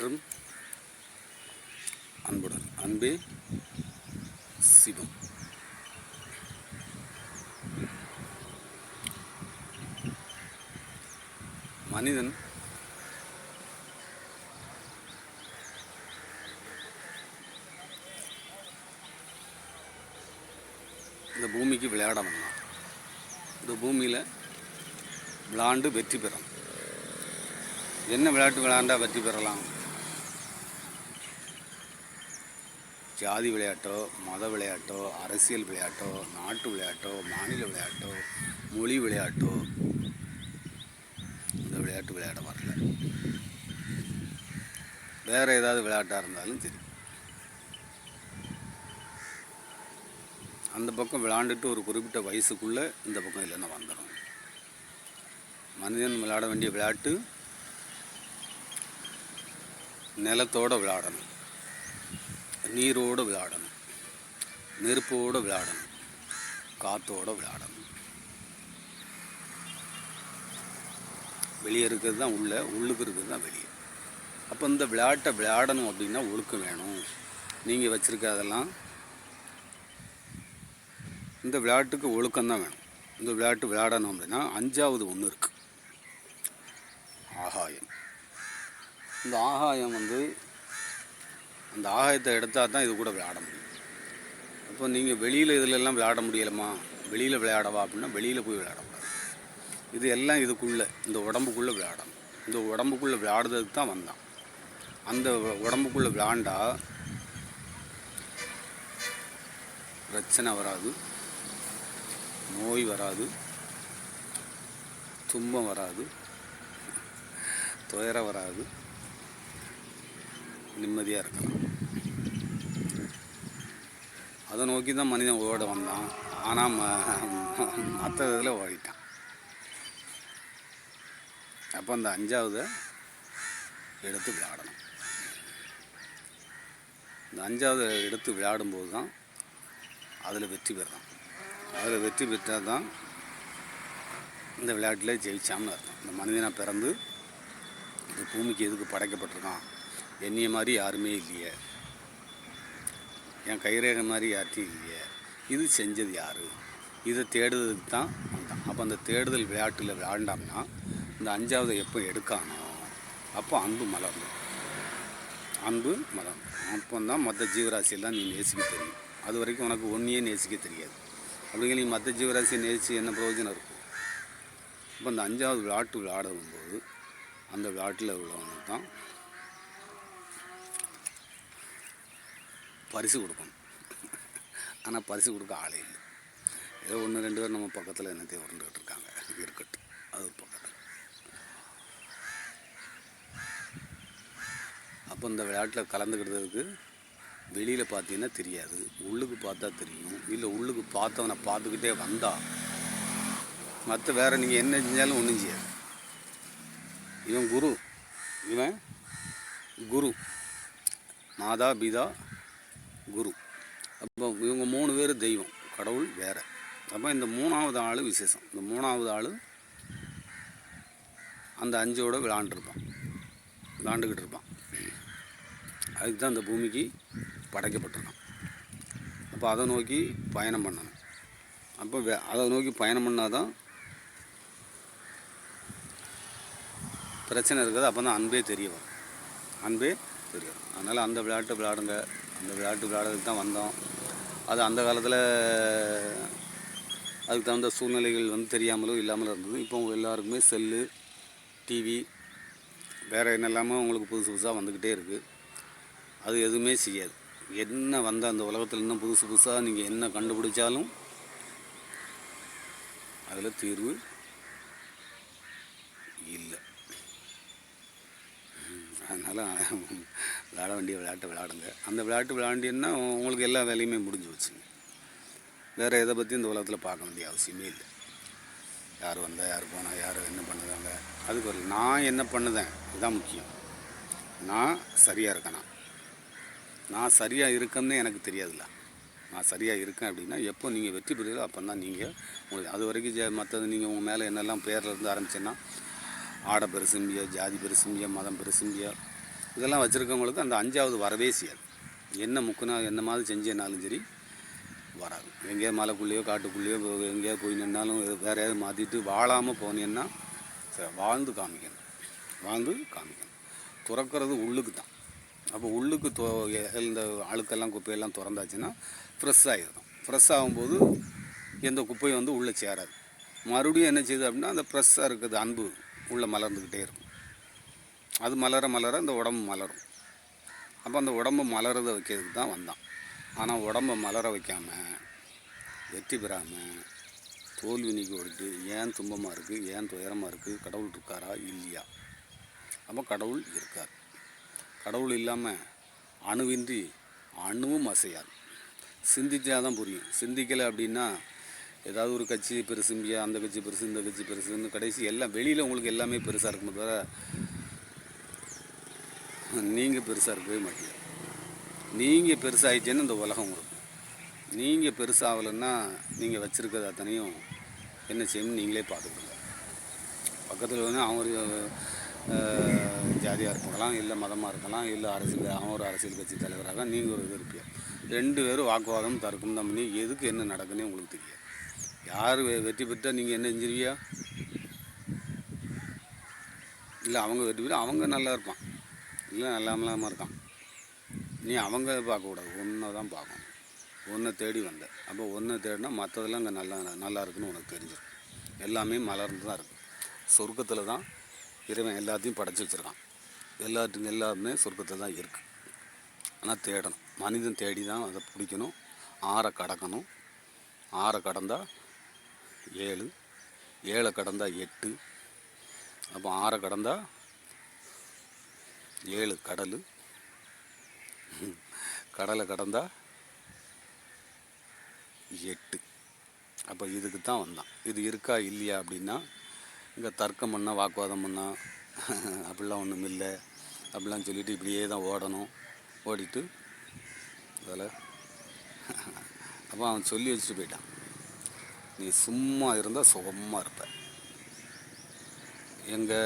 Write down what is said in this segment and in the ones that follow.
என்றும் அன்புடன். அன்பே சிவம். மனிதன் இந்த பூமிக்கு விளையாட வந்தான். இந்த பூமியில் விளையாண்டு வெற்றி பெறணும். என்ன விளையாட்டு விளையாண்டா வெற்றி பெறலாம்? ஜாதி விளையாட்டோ, மத விளையாட்டோ, அரசியல் விளையாட்டோ, நாட்டு விளையாட்டோ, மாநில விளையாட்டோ, மொழி விளையாட்டோ, இந்த விளையாட்டு விளையாட வரல. வேறு ஏதாவது விளையாட்டாக இருந்தாலும் சரி, அந்த பக்கம் விளையாண்டுட்டு ஒரு குறிப்பிட்ட வயசுக்குள்ளே இந்த பக்கம் இல்லைன்னா வந்துடும். மனிதன் விளையாட வேண்டிய விளையாட்டு நிலத்தோடு விளையாடணும், நீரோடு விளையாடணும், நெருப்போடு விளையாடணும், காற்றோடு விளையாடணும். வெளியே இருக்கிறது தான் உள்ளுக்கு இருக்கிறது தான் வெளியே. அப்போ இந்த விளையாட்டை விளையாடணும் அப்படின்னா ஒழுக்கம் வேணும். நீங்கள் வச்சுருக்க அதெல்லாம் இந்த விளையாட்டுக்கு ஒழுக்கம்தான் வேணும். இந்த விளையாட்டு விளையாடணும் அப்படின்னா 5வது ஒன்று இருக்குது, ஆகாயம். இந்த ஆகாயம் அந்த ஆகாயத்தை எடுத்தால் தான் இது கூட விளையாட முடியும். அப்போ நீங்கள் வெளியில் இதிலெல்லாம் விளையாட முடியலமா, வெளியில் விளையாடவா அப்படின்னா வெளியில் போய் விளையாடக்கூடாது. இது எல்லாம் இதுக்குள்ளே, இந்த உடம்புக்குள்ளே விளையாடணும். இந்த உடம்புக்குள்ளே விளையாடுறதுக்கு தான் வந்தான். அந்த உடம்புக்குள்ளே விளையாண்டா பிரச்சனை வராது, நோய் வராது, துன்பம் வராது, துயரம் வராது, நிம்மதியாக இருக்கலாம். அதை நோக்கி தான் மனிதன் ஓட வந்தான். ஆனால் மற்ற இதில் ஓடிட்டான். அப்போ அந்த 5வது எடுத்து விளையாடணும். இந்த 5வது எடுத்து விளையாடும்போது தான் அதில் வெற்றி பெறலாம். அதில் வெற்றி பெற்றால் தான் இந்த விளையாட்டில் ஜெயிச்சான்னு அர்த்தம். இந்த மனிதனாக பிறந்து இந்த பூமிக்கு எதுக்கு படைக்கப்பட்டிருக்கான்? என்னைய மாதிரி யாருமே இல்லையே, என் கைரேகை மாதிரி யார்ட்டையும் இல்லையே, இது செஞ்சது யார்? இதை தேடுறதுக்கு தான் வந்தான். அப்போ அந்த தேடுதல் விளையாட்டில் விளையாண்டாம்னா இந்த 5வது எப்போ எடுக்கானோ அப்போ அன்பு மலர்ந்து அப்போ தான் மற்ற ஜீவராசியெல்லாம் நீ நேசிக்க தெரியும். அது வரைக்கும் உனக்கு ஒன்றையே நேசிக்க தெரியாது. அப்படிங்கிற நீ மற்ற ஜீவராசியை நேசித்து என்ன பிரயோஜனம் இருக்கும்? இப்போ அந்த 5வது விளையாட்டு விளையாடும்போது அந்த விளையாட்டில் உள்ளவங்க தான் பரிசு கொடுக்கணும். ஆனால் பரிசு கொடுக்க ஆளே இல்லை. ஏதோ 1-2 பேர் நம்ம பக்கத்தில் என்னத்தையும் உருண்டுகிட்டு இருக்காங்க. இருக்கட்டும், அது பக்கத்தில். அப்போ இந்த விளையாட்டில் கலந்துக்கிட்டதுக்கு வெளியில் பார்த்தீங்கன்னா தெரியாது, உள்ளுக்கு பார்த்தா தெரியும். இல்லை உள்ளுக்கு பார்த்தவனை பார்த்துக்கிட்டே வந்தா மற்ற வேறு நீங்கள் என்ன செஞ்சாலும் ஒன்றும் செய்யாது. இவன் குரு, மாதா பிதா குரு. அப்போ இவங்க 3 பேர் தெய்வம், கடவுள் வேறு. அப்போ இந்த 3வது ஆள் விசேஷம். இந்த 3வது ஆள் அந்த 5ஓட விளாண்டுக்கிட்டு இருப்பான். அதுக்கு தான் இந்த பூமிக்கு படைக்கப்பட்டிருக்கான். அப்போ அதை நோக்கி பயணம் பண்ணணும். அப்போ அதை நோக்கி பயணம் பண்ணால் தான் பிரச்சனை இருக்காது. அப்போ தான் அன்பே தெரிய வரும். அதனால் அந்த விளையாட்டை விளையாடுங்க. அந்த விளையாட்டு விளையாடுறதுக்கு தான் வந்தோம். அது அந்த காலத்தில் அதுக்கு தகுந்த சூழ்நிலைகள் தெரியாமலோ இல்லாமலும் இருந்தது. இப்போ எல்லாருக்குமே செல்லு, டிவி, வேறு என்னெல்லாமோ உங்களுக்கு புதுசாக வந்துக்கிட்டே இருக்குது. அது எதுவுமே செய்யாது. என்ன வந்தால் அந்த உலகத்தில் இன்னும் புதுசாக நீங்கள் என்ன கண்டுபிடிச்சாலும் அதில் தீர்வு இல்லை. அதனால் விளையாட வேண்டிய விளையாட்டை விளையாடுங்க. அந்த விளையாட்டு விளையாண்டின்னா உங்களுக்கு எல்லா வேலையுமே முடிஞ்சு வச்சுங்க. வேறு எதை பற்றி இந்த உலகத்தில் பார்க்க வேண்டிய அவசியமே இல்லை. யார் வந்தால், யார் போனால், யார் என்ன பண்ணுறாங்க, அதுக்கு வரல. நான் என்ன பண்ணுதேன் இதுதான் முக்கியம். நான் சரியாக இருக்கேனா? நான் சரியாக இருக்கேன்னு எனக்கு தெரியாதுல்ல. நான் சரியாக இருக்கேன் அப்படின்னா எப்போ நீங்கள் வெற்றி பெறுவீங்களோ அப்போ தான் நீங்கள் உங்களுக்கு அது வரைக்கும் மற்றது நீங்கள் உங்கள் மேலே என்னெல்லாம் பேரில் இருந்து ஆரம்பிச்சேன்னா ஆடை பெருசும்பியா, ஜாதி பெருசும்பியா, மதம் பெருசும்பியா, இதெல்லாம் வச்சுருக்கவங்களுக்கு அந்த 5வது வரவே செய்யாது. என்ன முக்குனா என்ன மாதிரி செஞ்சேனாலும் சரி வராது. எங்கேயாவது மலைக்குள்ளேயோ காட்டுக்குள்ளேயோ எங்கேயாவது போய் நின்னாலும் வேறு ஏதாவது மாற்றிட்டு வாழாமல் போனீங்கன்னா வாழ்ந்து காமிக்கணும். துறக்கிறது உள்ளுக்கு தான். அப்போ உள்ளுக்கு இந்த அழுக்கெல்லாம் குப்பையெல்லாம் திறந்தாச்சுன்னா ஃப்ரெஷ் ஆகிடும். ஃப்ரெஷ் ஆகும்போது எந்த குப்பையும் வந்து உள்ளே சேராது. மறுபடியும் என்ன செய்யுது அப்படின்னா அந்த ஃப்ரெஷ்ஷாக இருக்கிறது அன்பு உள்ளே மலர்ந்துக்கிட்டே இருக்கும். அது மலர அந்த உடம்பு மலரும். அப்போ அந்த உடம்பை மலரதை வைக்கிறதுக்கு தான் வந்தான். ஆனால் உடம்பை மலர வைக்காமல் வெற்றி பெறாமல் தோல்வி நீக்கி ஓடிட்டு ஏன் துன்பமாக இருக்குது, ஏன் துயரமாக இருக்குது, கடவுள் இருக்காரா இல்லையா? அப்போ கடவுள் இருக்கார். கடவுள் இல்லாமல் அணுவின்றி அணுவும் அசையாது. சிந்திச்சா தான் புரியும். சிந்திக்கலை அப்படின்னா ஏதாவது ஒரு கட்சி பெருசும்பியா, அந்த கட்சி பெருசு, இந்த கட்சி பெருசுன்னு கடைசி எல்லாம் வெளியில் உங்களுக்கு எல்லாமே பெருசாக இருக்கும்போது தவிர நீங்கள் பெருசாக இருக்கவே மாட்டீங்க. நீங்கள் பெருசாகிட்டேன்னு இந்த உலகம் உங்களுக்கு. நீங்கள் பெருசாகலைன்னா நீங்கள் வச்சுருக்கிறது அத்தனையும் என்ன செய்யணும்னு நீங்களே பார்த்துக்கோங்க. பக்கத்தில் வந்து அவங்க ஜாதியாக இருக்கலாம், இல்லை மதமாக இருக்கலாம், இல்லை அரசியல் அவன் ஒரு அரசியல் கட்சி தலைவராக நீங்கள் ஒரு இது இருப்பீங்க. 2 பேரும் வாக்குவாதம் தர்க்கம் தான் பண்ணி எதுக்கு என்ன நடக்குன்னே உங்களுக்கு தெரியாது. யார் வெற்றி பெற்றால் நீங்கள் என்ன செஞ்சிருவியா? இல்லை அவங்க வெற்றி பெற்று அவங்க நல்லா இருப்பான், இல்லை நல்லாமலாமல் இருக்கான். நீ அவங்க பார்க்கக்கூடாது, ஒன்றை தான் பார்க்கணும். ஒன்றை தேடி வந்த. அப்போ ஒன்றை தேடினா மற்றதெல்லாம் அங்கே நல்லா இருக்குன்னு உனக்கு தெரிஞ்சிடும். எல்லாமே மலர்ந்து தான் இருக்குது. சொர்க்கத்தில் தான் இறைவன் எல்லாத்தையும் படைச்சி வச்சுருக்கான். எல்லாருமே சொர்க்கத்தில் தான் இருக்குது. ஆனால் தேடணும். மனிதன் தேடி தான் அதை பிடிக்கணும். 6 கடக்கணும். 6 கடந்தால் 7, 7 கடந்தால் 8. அப்போ 6 கடந்தால் 7 கடல், கடலை கடந்தால் 8. அப்போ இதுக்கு தான் வந்தான். இது இருக்கா இல்லையா அப்படின்னா இங்கே தர்க்கம் பண்ணால் வாக்குவாதம் பண்ணால் அப்படிலாம் ஒன்றும் இல்லை அப்படிலாம் சொல்லிவிட்டு இப்படியே தான் ஓடணும். ஓடிட்டு அதில் அப்போ அவன் சொல்லி வச்சுட்டு போயிட்டான், நீ சும்மா இருந்தால் சுகமாக இருப்ப. எங்கே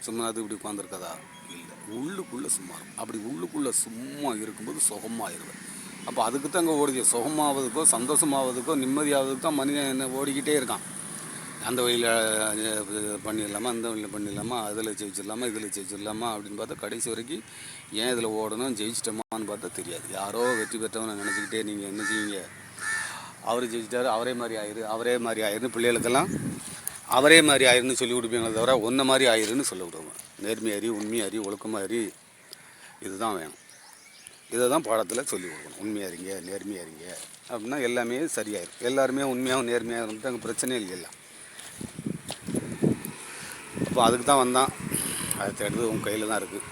சும்மா அது இப்படி உட்காந்துருக்கதா? இல்லை, உள்ளுக்குள்ளே சும்மா இருக்கும். அப்படி உள்ளுக்குள்ளே சும்மா இருக்கும்போது சுகமாகிடுவேன். அப்போ அதுக்கு தான் அங்கே ஓடுது. சுகமாவதுக்கோ சந்தோஷமாவதுக்கோ நிம்மதியாவதுக்கு தான் மனிதன் என்ன ஓடிக்கிட்டே இருக்கான். அந்த வழியில் பண்ணிடலாமா, அந்த வழியில் பண்ணிடலாமா, அதில் ஜெயிச்சிடலாமா, இதில் ஜெயிச்சிடலாமா அப்படின்னு பார்த்தா கடைசி வரைக்கும் ஏன் இதில் ஓடணும், ஜெயிச்சிட்டோமான்னு பார்த்தா தெரியாது. யாரோ வெற்றி பெற்றவனை நினச்சிக்கிட்டே நீங்கள் என்ன செய்வீங்க, அவர் ஜெயிச்சிட்டாரு அவரே மாதிரி ஆயிருன்னு பிள்ளைகளுக்கெல்லாம் அவரே மாதிரி ஆயிருன்னு சொல்லி கொடுப்பீங்களே தவிர ஒன்றை மாதிரி ஆயிருன்னு சொல்ல விடுவோம். நேர்மையாரி, உண்மையாரி, ஒழுக்கமாரி, இதுதான் வேணும். இதை தான் பாடத்தில் சொல்லி கொடுக்கணும். உண்மையாக இருங்க, நேர்மையாக இருங்க அப்படின்னா எல்லாமே சரியாயிடும். எல்லாருமே உண்மையாகவும் நேர்மையாக இருந்துட்டு அங்கே பிரச்சனையே இல்லைல்ல. அப்போ அதுக்கு தான் வந்தான். அதை தேடுறது உங்கள் கையில் தான் இருக்குது.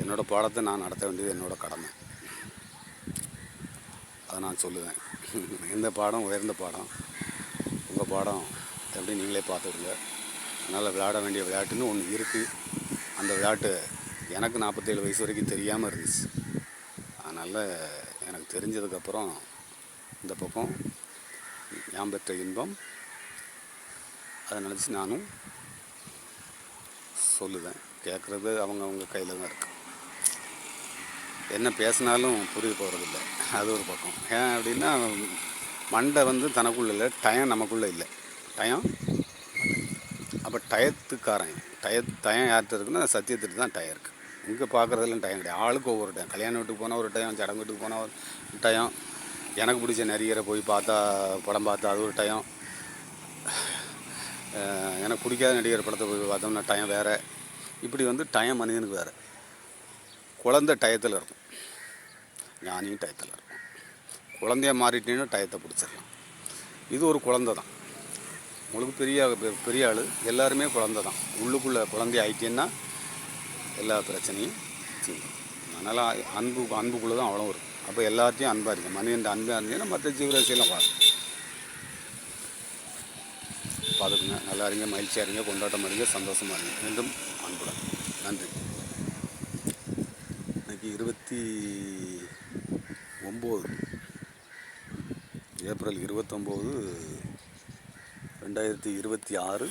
என்னோடய பாடத்தை நான் நடத்த வேண்டியது என்னோடய கடமை. அதை நான் சொல்லுவேன். இந்த பாடம் உயர்ந்த பாடம். உங்கள் பாடம் எப்படி நீங்களே பார்த்துடுங்க. அதனால் விளையாட வேண்டிய விளையாட்டுன்னு ஒன்று இருக்குது. அந்த விளையாட்டு எனக்கு 47 வயசு வரைக்கும் தெரியாமல் இருந்துச்சு. அதனால் எனக்கு தெரிஞ்சதுக்கப்புறம் இந்த பக்கம் ஞாபகம் பெற்ற இன்பம் அதை நினச்சி நானும் சொல்லுவேன். கேட்குறது அவங்க கையில் தான் இருக்குது. என்ன பேசினாலும் புரிய போகிறதில்ல. அது ஒரு பக்கம். ஏன் அப்படின்னா மண்டை வந்து தனக்குள்ளே இல்லை, டயம் நமக்குள்ளே இல்லை. டயம் அப்போ டயத்துக்காரன் டயம் யார்கிட்ட இருக்குன்னா சத்தியத்துக்கு தான் டயம் இருக்குது. இங்கே பார்க்குறதுலாம் டயம் கிடையாது. ஆளுக்கு ஒவ்வொரு டயம். கல்யாண வீட்டுக்கு போனால் ஒரு டயம், சடங்கு வீட்டுக்கு போனால் ஒரு டயம், எனக்கு பிடிச்ச நடிகரை போய் பார்த்தா படம் பார்த்தா அது ஒரு டயம், எனக்கு பிடிக்காத நடிகர் படத்தை போய் பார்த்தோம்னா டயம் வேறு. இப்படி வந்து டயம் மனிதனுக்கு வேறு. குழந்தை டயத்தில் இருக்கும், ஞானியும் டயத்தில் இருக்கும். குழந்தைய மாறிட்டீங்கன்னா டயத்தை பிடிச்சிடலாம். இது ஒரு குழந்தை தான். உங்களுக்கு பெரிய ஆள் எல்லாருமே குழந்தை தான். உள்ளுக்குள்ளே குழந்தை ஆகிட்டேன்னா எல்லா பிரச்சனையும் தீரும். அதனால் அன்புக்குள்ளே தான் அவ்வளோ இருக்கும். அப்போ எல்லாத்தையும் அன்பாக இருக்கும். மனிதன் அன்பாக இருந்தீங்கன்னா மற்ற ஜீவராசியெல்லாம் பார்த்துக்குங்க. நல்லா இருங்க, மகிழ்ச்சியாக இருங்க, கொண்டாட்டமாக இருங்க, சந்தோஷமாக இருங்க. மீண்டும் அன்புடன் நன்றி. இன்னைக்கு 29 ஏப்ரல் 29, 2026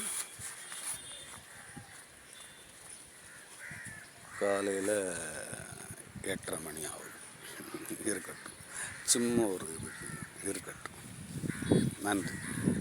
காலையில் 8:30 மணி ஆகும். இருக்கட்டும், சும்மா ஒரு இது இருக்கட்டும். நன்றி.